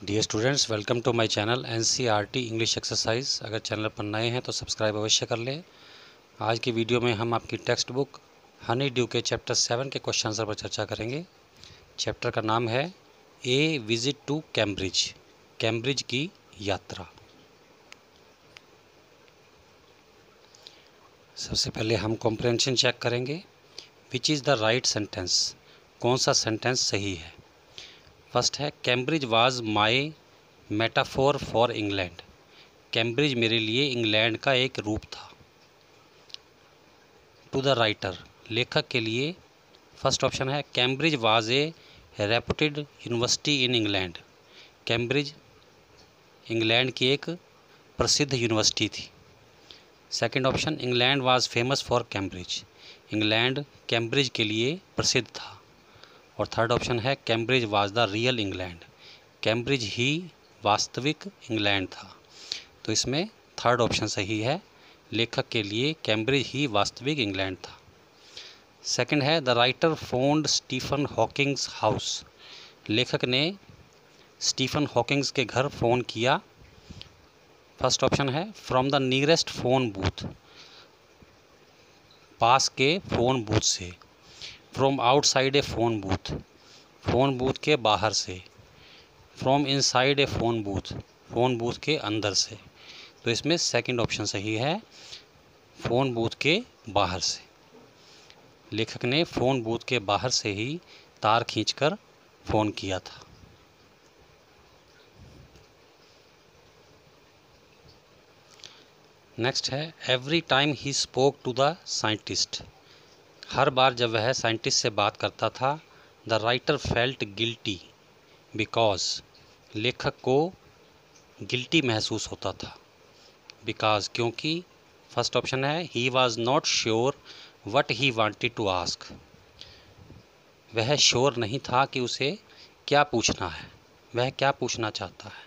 Dear students, welcome to my channel NCERT English exercise. अगर channel पर नए हैं तो सब्सक्राइब अवश्य कर लें। आज की वीडियो में हम आपकी टेक्स्ट बुक हनी ड्यू के चैप्टर 7 के क्वेश्चन आंसर पर चर्चा करेंगे। चैप्टर का नाम है ए विजिट टू कैम्ब्रिज, कैम्ब्रिज की यात्रा। सबसे पहले हम कॉम्प्रहेंशन चेक करेंगे। Which is the right sentence, कौन सा सेंटेंस सही है। फर्स्ट है Cambridge was my metaphor for England. Cambridge मेरे लिए इंग्लैंड का एक रूप था। टू द राइटर, लेखक के लिए फर्स्ट ऑप्शन है Cambridge was a reputed university in England. Cambridge England की एक प्रसिद्ध यूनिवर्सिटी थी। Second option England was famous for Cambridge. England Cambridge के लिए प्रसिद्ध था। और थर्ड ऑप्शन है Cambridge was the real England. Cambridge ही वास्तविक इंग्लैंड था। तो इसमें थर्ड ऑप्शन सही है, लेखक के लिए कैम्ब्रिज ही वास्तविक इंग्लैंड था। सेकंड है the writer phoned Stephen Hawking's house. लेखक ने स्टीफन हॉकिंग्स के घर फ़ोन किया। फर्स्ट ऑप्शन है from the nearest phone booth, पास के फ़ोन बूथ से। From outside a phone booth के बाहर से। From inside a phone booth के अंदर से। तो इसमें सेकंड ऑप्शन सही है, फ़ोन बूथ के बाहर से। लेखक ने फ़ोन बूथ के बाहर से ही तार खींचकर फ़ोन किया था। नेक्स्ट है every time he spoke to the scientist. हर बार जब वह साइंटिस्ट से बात करता था, the writer felt guilty because, लेखक को गिल्टी महसूस होता था। बिकॉज क्योंकि फर्स्ट ऑप्शन है he was not sure what he wanted to ask. वह श्योर नहीं था कि उसे क्या पूछना है, वह क्या पूछना चाहता है।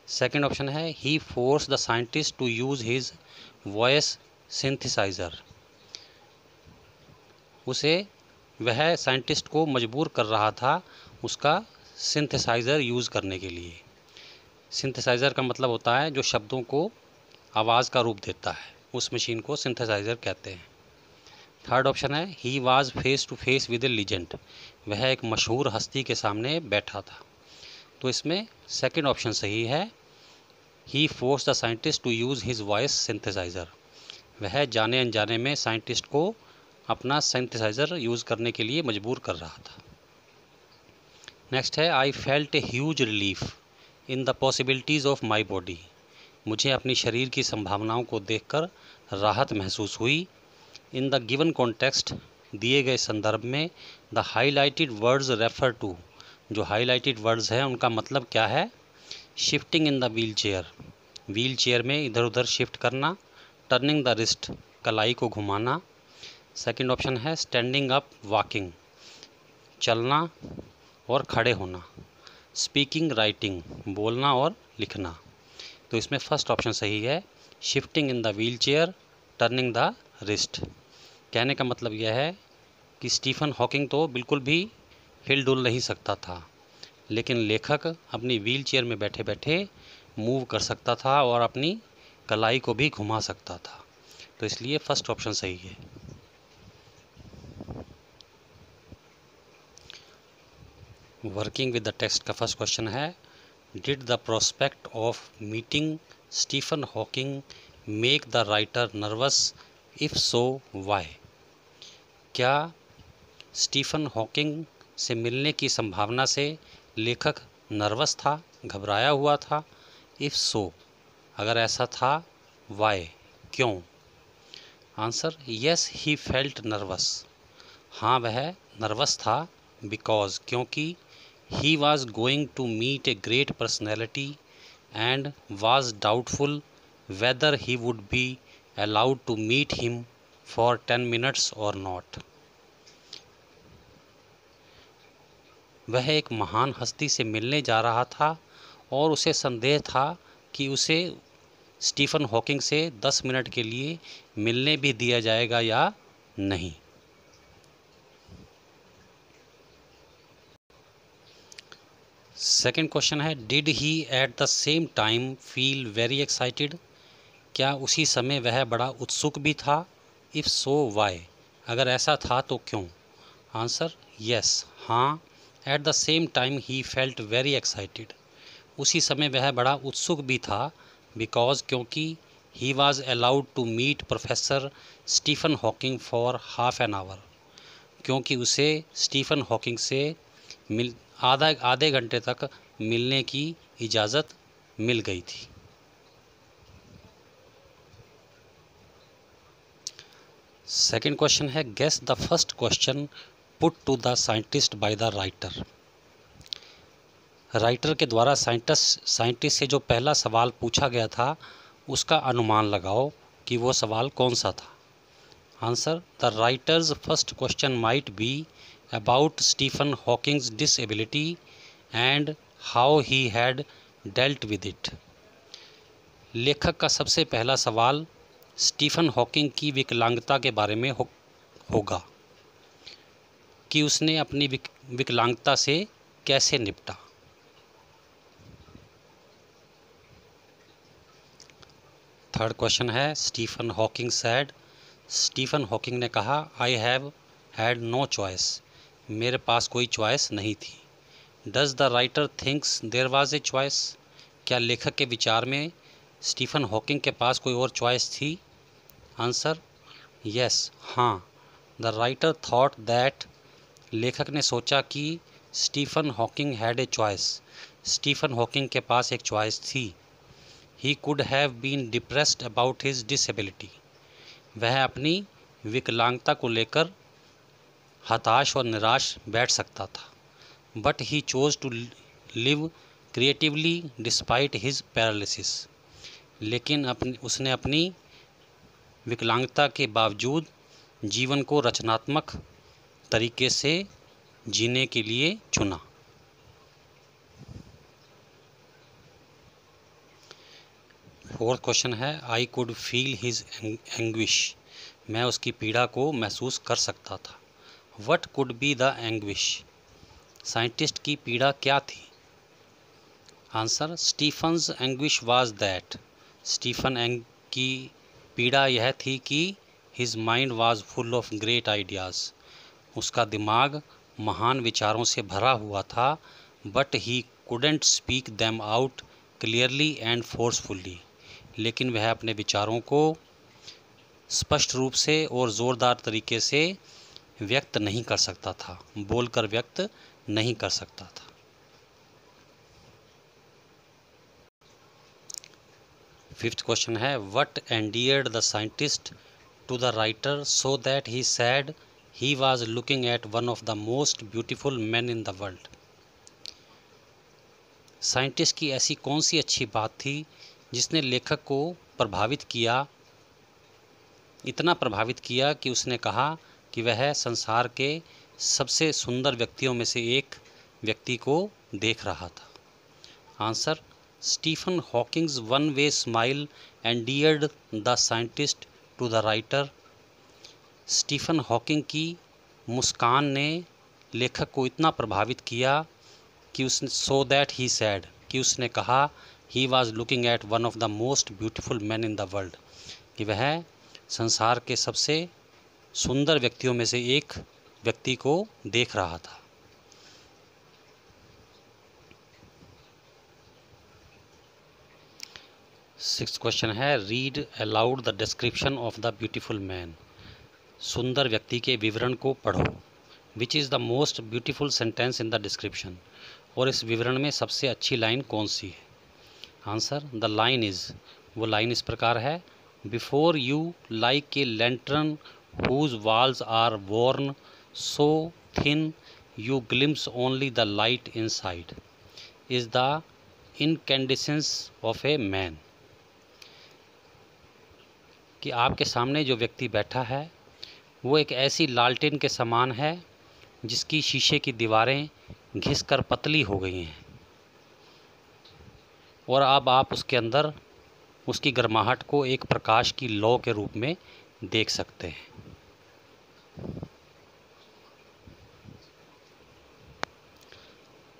सेकंड ऑप्शन है he force the scientist to use his voice synthesiser. वह साइंटिस्ट को मजबूर कर रहा था उसका सिंथेसाइज़र यूज़ करने के लिए। सिंथेसाइज़र का मतलब होता है जो शब्दों को आवाज़ का रूप देता है, उस मशीन को सिंथेसाइज़र कहते हैं। थर्ड ऑप्शन है he was face to face with a legend. वह एक मशहूर हस्ती के सामने बैठा था। तो इसमें सेकंड ऑप्शन सही है, he force the scientist to use his voice synthesiser. वह जाने अनजाने में साइंटिस्ट को अपना सिंथेसाइज़र यूज़ करने के लिए मजबूर कर रहा था। नेक्स्ट है I felt a huge relief in the possibilities of my body. मुझे अपनी शरीर की संभावनाओं को देखकर राहत महसूस हुई। इन द गिवन कॉन्टेक्स्ट, दिए गए संदर्भ में, the highlighted words refer to. जो हाईलाइटेड वर्ड्स हैं उनका मतलब क्या है। Shifting in the wheel chair, wheel chair में इधर उधर शिफ्ट करना। टर्निंग द रिस्ट, कलाई को घुमाना। सेकंड ऑप्शन है स्टैंडिंग अप वॉकिंग, चलना और खड़े होना। स्पीकिंग राइटिंग, बोलना और लिखना। तो इसमें फर्स्ट ऑप्शन सही है, shifting in the wheel chair, turning the wrist. कहने का मतलब यह है कि स्टीफन हॉकिंग तो बिल्कुल भी हिल डुल नहीं सकता था, लेकिन लेखक अपनी व्हील चेयर में बैठे बैठे मूव कर सकता था और अपनी कलाई को भी घुमा सकता था। तो इसलिए फर्स्ट ऑप्शन सही है। वर्किंग विद द टेक्स्ट का फर्स्ट क्वेश्चन है did the prospect of meeting Stephen Hawking make the writer nervous, if so why. क्या स्टीफन हॉकिंग से मिलने की संभावना से लेखक नर्वस था, घबराया हुआ था। इफ सो, अगर ऐसा था, वाई, क्यों। Answer yes he felt nervous. हाँ, वह नर्वस था। बिकॉज, क्योंकि he was going to meet a great personality and was doubtful whether he would be allowed to meet him for 10 minutes or not. वह एक महान हस्ती से मिलने जा रहा था और उसे संदेह था कि उसे स्टीफन हॉकिंग से 10 मिनट के लिए मिलने भी दिया जाएगा या नहीं। सेकेंड क्वेश्चन है, did he at the same time feel very excited? क्या उसी समय वह बड़ा उत्सुक भी था? If so why? अगर ऐसा था तो क्यों? आंसर, यस, हाँ। At the same time he felt very excited. उसी समय वह बड़ा उत्सुक भी था, बिकॉज क्योंकि he was allowed to meet professor Stephen Hawking for half an hour. क्योंकि उसे स्टीफन हॉकिंग से आधे घंटे तक मिलने की इजाज़त मिल गई थी। सेकेंड क्वेश्चन है, guess the first question put to the scientist by the writer. Writer के द्वारा साइंटिस्ट से जो पहला सवाल पूछा गया था उसका अनुमान लगाओ कि वो सवाल कौन सा था। Answer, the writer's first question might be about Stephen Hawking's disability and how he had dealt with it. लेखक का सबसे पहला सवाल स्टीफन हॉकिंग की विकलांगता के बारे में होगा कि उसने अपनी विकलांगता से कैसे निपटा। थर्ड क्वेश्चन है, Stephen Hawking said. Stephen Hawking ने कहा, I have had no choice. मेरे पास कोई चॉइस नहीं थी। Does the writer thinks there was a choice? क्या लेखक के विचार में स्टीफन हॉकिंग के पास कोई और चॉइस थी? आंसर, यस, हाँ। द राइटर थॉट दैट, लेखक ने सोचा कि Stephen Hawking had a choice, Stephen Hawking के पास एक चॉइस थी। He could have been depressed about his disability. वह अपनी विकलांगता को लेकर हताश और निराश बैठ सकता था। But he chose to live creatively despite his paralysis. लेकिन उसने अपनी विकलांगता के बावजूद जीवन को रचनात्मक तरीके से जीने के लिए चुना। फोर्थ क्वेश्चन है, I could feel his anguish. मैं उसकी पीड़ा को महसूस कर सकता था। What could be the anguish? Scientist की पीड़ा क्या थी? Answer, Stephen's anguish was that, Stephen की पीड़ा यह थी कि his mind was full of great ideas. उसका दिमाग महान विचारों से भरा हुआ था। But he couldn't speak them out clearly and forcefully. लेकिन वह अपने विचारों को स्पष्ट रूप से और ज़ोरदार तरीके से व्यक्त नहीं कर सकता था, बोलकर व्यक्त नहीं कर सकता था। फिफ्थ क्वेश्चन है, what endeared the scientist to the writer so that he said he was looking at one of the most beautiful man in the world. Scientist की ऐसी कौन सी अच्छी बात थी जिसने लेखक को प्रभावित किया, इतना प्रभावित किया कि उसने कहा कि वह संसार के सबसे सुंदर व्यक्तियों में से एक व्यक्ति को देख रहा था। Answer, Stephen Hawking's one way smile endeared the scientist to the writer. Stephen Hawking की मुस्कान ने लेखक को इतना प्रभावित किया कि उसने सो दैट ही सैड, कि उसने कहा he was looking at one of the most beautiful man in the world, कि वह संसार के सबसे सुंदर व्यक्तियों में से एक व्यक्ति को देख रहा था। सिक्स्थ क्वेश्चन है, read aloud the description of the beautiful man. सुंदर व्यक्ति के विवरण को पढ़ो। Which is the most beautiful sentence in the description. और इस विवरण में सबसे अच्छी लाइन कौन सी है? आंसर, द लाइन इज़, वो लाइन इस प्रकार है, before you like a lantern whose walls are worn so thin you glimpse only the light inside is the incandescence of a man। कि आपके सामने जो व्यक्ति बैठा है वो एक ऐसी लालटेन के समान है जिसकी शीशे की दीवारें घिसकर पतली हो गई हैं और अब आप उसके अंदर उसकी गर्माहट को एक प्रकाश की लौ के रूप में देख सकते हैं।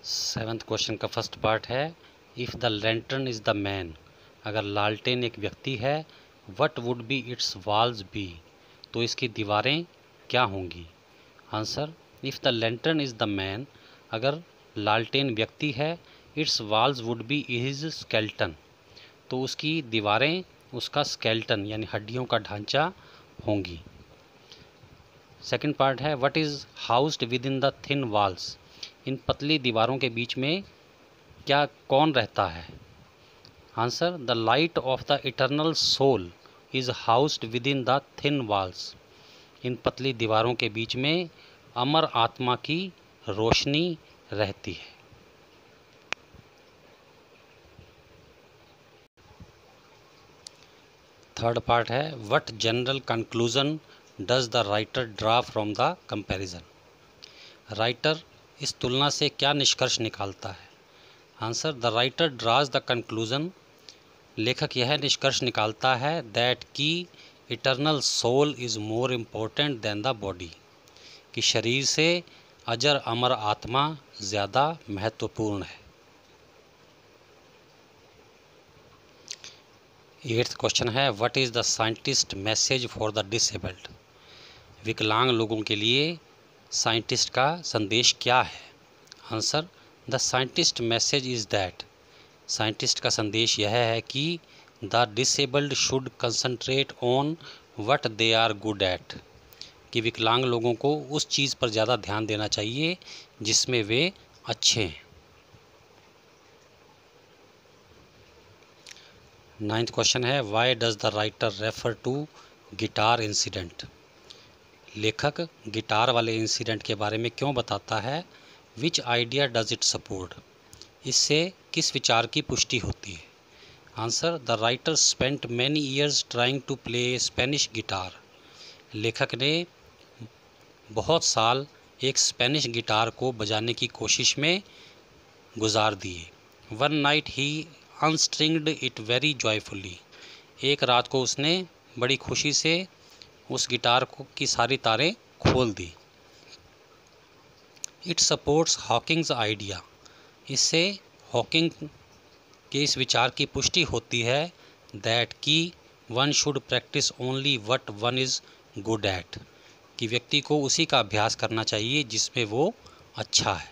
7th क्वेश्चन का फर्स्ट पार्ट है, if the lantern is the man, अगर लालटेन एक व्यक्ति है, what would be its walls be, तो इसकी दीवारें क्या होंगी। Answer, if the lantern is the man, अगर लालटेन व्यक्ति है, its walls would be his skeleton, तो उसकी दीवारें उसका स्केल्टन यानी हड्डियों का ढांचा होंगी। सेकंड पार्ट है, what is housed within the thin walls, इन पतली दीवारों के बीच में क्या कौन रहता है। Answer, the light of the eternal soul is housed within the thin walls, इन पतली दीवारों के बीच में अमर आत्मा की रोशनी रहती है। थर्ड पार्ट है, what general conclusion does the writer draw from the comparison, writer इस तुलना से क्या निष्कर्ष निकालता है। Answer, the writer draws the conclusion, लेखक यह निष्कर्ष निकालता है दैट की eternal soul is more important than the body, कि शरीर से अजर अमर आत्मा ज़्यादा महत्वपूर्ण है। 8th क्वेश्चन है, what is the scientist message for the disabled, विकलांग लोगों के लिए साइंटिस्ट का संदेश क्या है। Answer, the scientist message is that, scientist का संदेश यह है कि the disabled should concentrate on what they are good at, कि विकलांग लोगों को उस चीज़ पर ज़्यादा ध्यान देना चाहिए जिसमें वे अच्छे हैं। 9th क्वेश्चन है, why does the writer refer to guitar incident, लेखक गिटार वाले इंसिडेंट के बारे में क्यों बताता है। Which idea does it support, इससे किस विचार की पुष्टि होती है। Answer, the writer spent many years trying to play Spanish guitar, लेखक ने बहुत साल एक स्पेनिश गिटार को बजाने की कोशिश में गुजार दिए। One night he unstringed it very joyfully, एक रात को उसने बड़ी खुशी से उस गिटार को की सारी तारें खोल दी। इट सपोर्ट्स हॉकिंग्स आइडिया, इससे हॉकिंग के इस विचार की पुष्टि होती है दैट की one should practice only what one is good at, कि व्यक्ति को उसी का अभ्यास करना चाहिए जिसमें वो अच्छा है।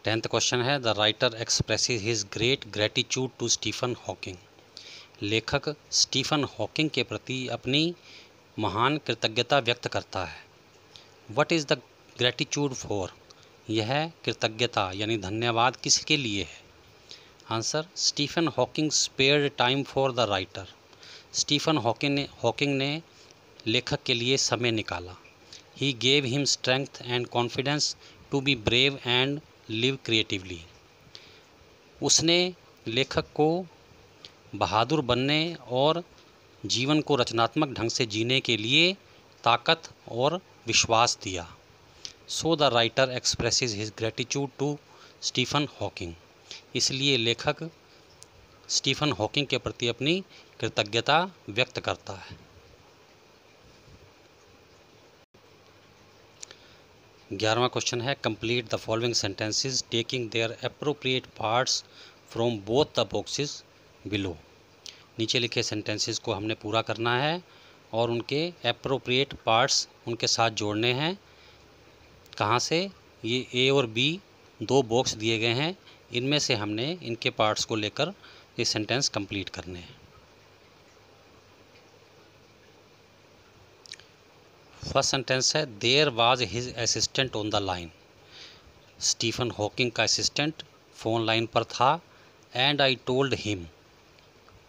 10th क्वेश्चन है, the writer expresses his great gratitude to Stephen Hawking, लेखक स्टीफन हॉकिंग के प्रति अपनी महान कृतज्ञता व्यक्त करता है। What is the gratitude for, यह कृतज्ञता यानी धन्यवाद किसके लिए है। Answer, Stephen Hawking spared time for the writer, Stephen Hawking ने लेखक के लिए समय निकाला। He gave him strength and confidence to be brave and live creatively, उसने लेखक को बहादुर बनने और जीवन को रचनात्मक ढंग से जीने के लिए ताकत और विश्वास दिया। So the writer expresses his gratitude to Stephen Hawking, इसलिए लेखक स्टीफन हॉकिंग के प्रति अपनी कृतज्ञता व्यक्त करता है। 11वां क्वेश्चन है, complete the following sentences taking their appropriate parts from both the boxes below, नीचे लिखे सेंटेंसेस को हमने पूरा करना है और उनके एप्रोप्रिएट पार्ट्स उनके साथ जोड़ने हैं। कहाँ से, ये ए और बी दो बॉक्स दिए गए हैं, इनमें से हमने इनके पार्ट्स को लेकर ये सेंटेंस कंप्लीट करने हैं। फर्स्ट सेंटेंस है, there was his assistant on the line, Stephen Hawking का असिस्टेंट फ़ोन लाइन पर था। एंड आई टोल्ड हिम,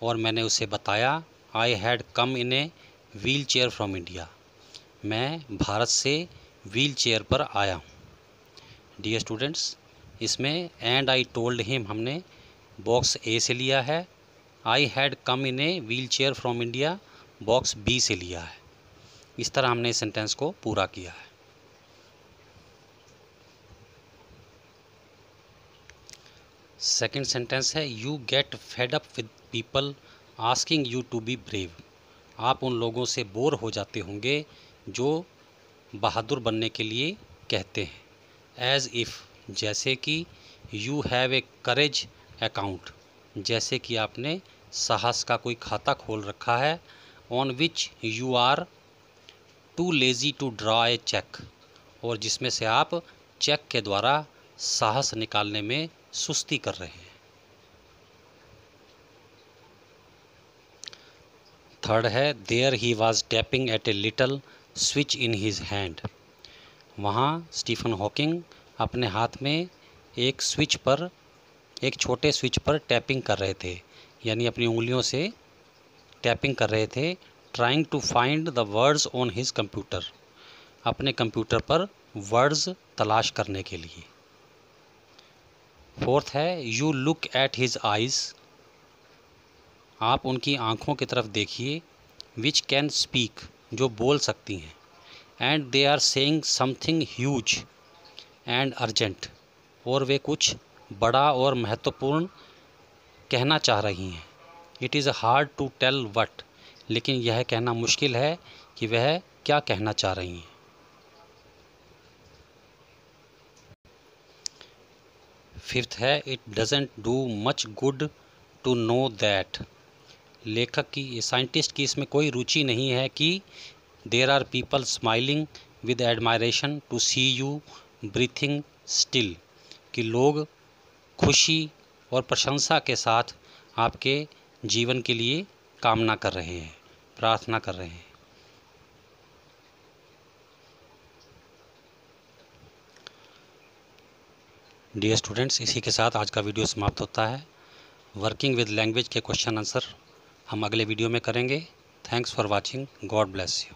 और मैंने उसे बताया, I had come in a wheelchair from India, मैं भारत से व्हील चेयर पर आया हूँ। डियर स्टूडेंट्स, इसमें एंड आई टोल्ड हिम हमने बॉक्स ए से लिया है, I had come in a wheelchair from India box B से लिया है। इस तरह हमने इस सेंटेंस को पूरा किया है। सेकंड सेंटेंस है, you get fed up with people asking you to be brave, आप उन लोगों से बोर हो जाते होंगे जो बहादुर बनने के लिए कहते हैं। एज इफ़, जैसे कि, you have a courage account, जैसे कि आपने साहस का कोई खाता खोल रखा है। On which you are too lazy to draw a cheque, और जिसमें से आप चेक के द्वारा साहस निकालने में सुस्ती कर रहे हैं। थर्ड है, there he was tapping at a little switch in his hand. वहाँ स्टीफन हॉकिंग अपने हाथ में एक छोटे स्विच पर टैपिंग कर रहे थे, यानी अपनी उंगलियों से टैपिंग कर रहे थे। Trying to find the words on his computer, अपने कंप्यूटर पर वर्ड्स तलाश करने के लिए। फोर्थ है, you look at his eyes, आप उनकी आँखों की तरफ देखिए। विच कैन स्पीक, जो बोल सकती हैं। And they are saying something huge and urgent, और वे कुछ बड़ा और महत्वपूर्ण कहना चाह रही हैं। It is hard to tell what, लेकिन यह कहना मुश्किल है कि वह क्या कहना चाह रही हैं। फिफ्थ है, it doesn't do much good to know that, लेखक की, साइंटिस्ट की इसमें कोई रुचि नहीं है कि there are people smiling with admiration to see you breathing still, कि लोग खुशी और प्रशंसा के साथ आपके जीवन के लिए कामना कर रहे हैं, प्रार्थना कर रहे हैं। डियर स्टूडेंट्स, इसी के साथ आज का वीडियो समाप्त होता है। वर्किंग विद लैंग्वेज के क्वेश्चन आंसर हम अगले वीडियो में करेंगे। Thanks for watching. God bless you.